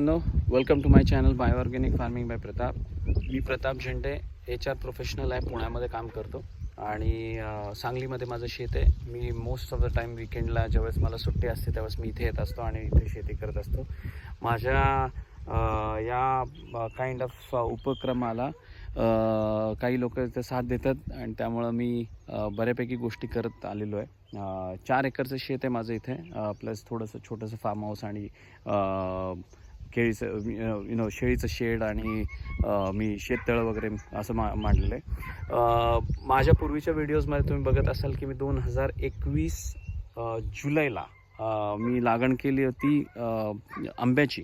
Welcome to my channel by organic farming by Pratap. मी Pratap Zende, HR professional आहे. पुण्यामध्ये काम करतो आणि सांगलीमध्ये माझं शेत आहे. मी मोस्ट ऑफ द टाईम विकेंडला ज्यावेळेस मला सुट्टी असते त्यावेळेस मी इथे येत असतो आणि इथे शेती करत असतो. माझ्या या काइंड ऑफ उपक्रमाला काही लोक इथे साथ देतात आणि त्यामुळं मी बऱ्यापैकी गोष्टी करत आलेलो आहे. 4 एकरचं शेत आहे माझं इथे, प्लस थोडंसं छोटंसं फार्म हाऊस आणि केळीचं शेळीचं शेड आणि मी शेततळं वगैरे असं मांडलेलं आहे. माझ्या पूर्वीच्या व्हिडिओजमध्ये तुम्ही बघत असाल की मी 2021 जुलैला मी लागण केली होती आंब्याची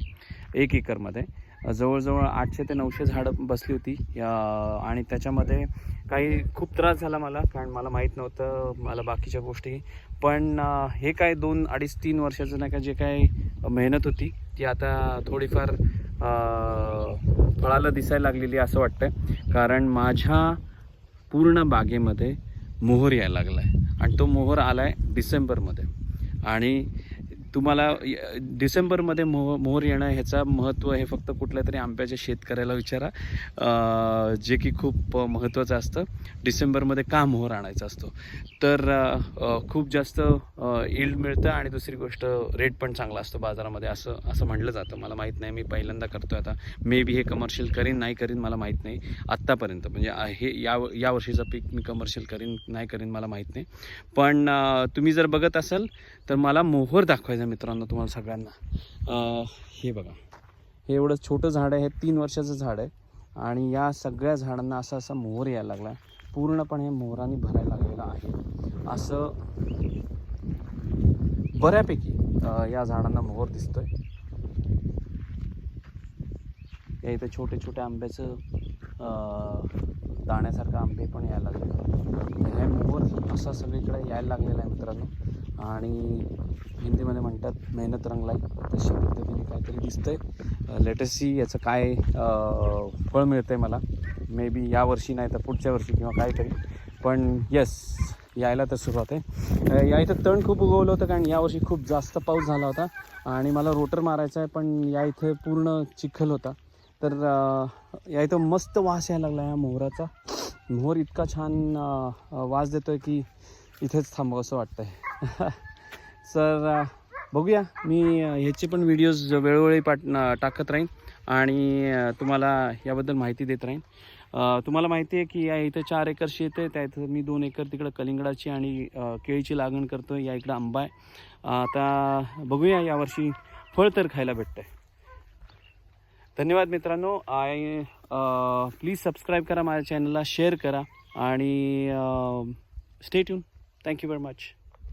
1 एकरमध्ये. जवळजवळ 800 ते 900 झाडं बसली होती आणि त्याच्यामध्ये काही खूप त्रास झाला मला, कारण मला माहीत नव्हतं मला बाकीच्या गोष्टी. पण हे काय 2, 2.5, 3 वर्षाचं नाही का जे काही मेहनत होती ती आता थोडीफार फळाला दिसायला लागलेली असं वाटतं. कारण माझ्या पूर्ण बागेमध्ये मोहर यायला लागला आहे आणि तो मोहर आला आहे डिसेंबरमध्ये. आणि तुम्हाला डिसेंबरमध्ये मोहर येणं ह्याचं महत्त्व हे फक्त कुठल्या तरी आंब्याच्या शेतकऱ्याला विचारा, जे की खूप महत्त्वाचं असतं. डिसेंबरमध्ये का मोहर आणायचा असतो तर खूप जास्त यील्ड मिळतं आणि दुसरी गोष्ट रेट पण चांगला असतो बाजारामध्ये असं म्हटलं जातं. मला माहीत नाही, मी पहिल्यांदा करतो आता. मे बी हे कमर्शियल करीन नाही करीन मला माहीत नाही आत्तापर्यंत. म्हणजे हे या वर्षीचं पीक मी कमर्शियल करीन नाही करीन मला माहीत नाही. पण तुम्ही जर बघत असाल तर मला मोहर दाखवायचा मित्रांनो तुम्हाला सगळ्यांना. हे बघा, हे एवढं छोटं झाड आहे, हे 3 वर्षाचं झाड आहे आणि या सगळ्या झाडांना असा मोहर यायला लागला आहे. पूर्णपणे मोहरांनी भरायला लागलेला आहे. असं बऱ्यापैकी या झाडांना मोहर दिसतोय. या इथं छोटे छोटे आंब्याचं दाण्यासारखं आंबे पण यायला लागले. हे मोहर असा सगळीकडे यायला लागलेला आहे मित्रांनो. आणि हिंदीमध्ये म्हणतात मेहनत रंगलाई, तशा पद्धतीने काहीतरी दिसतंय. लेटेस्ट सी याचं काय फळ मिळतं आहे मला. मे बी यावर्षी नाही तर पुढच्या वर्षी किंवा काहीतरी. पण येस, यायला तर सुरुवात आहे. या इथं तण खूप उगवलं होतं कारण यावर्षी खूप जास्त पाऊस झाला होता आणि मला रोटर मारायचा आहे, पण या इथे पूर्ण चिखल होता. तर या इथं मस्त वास यायला लागला या मोहराचा. मोहर इतका छान वास देतो आहे की इथेच थांबावं असं वाटतं आहे. सर बघूया, मी ह्याचे पण व्हिडिओज वेळोवेळी टाकत राहीन आणि तुम्हाला याबद्दल माहिती देत राहीन. तुम्हाला माहिती आहे की या इथं 4 एकर शेत आहे, त्या इथं मी 2 एकर तिकडं कलिंगडाची आणि केळीची लागण करतो आहे. या इकडं आंबा आहे. आता बघूया यावर्षी फळ तर खायला भेटतं आहे. धन्यवाद मित्रांनो. प्लीज सबस्क्राईब करा माझ्या चॅनलला, शेअर करा आणि stay tune. Thank you very much.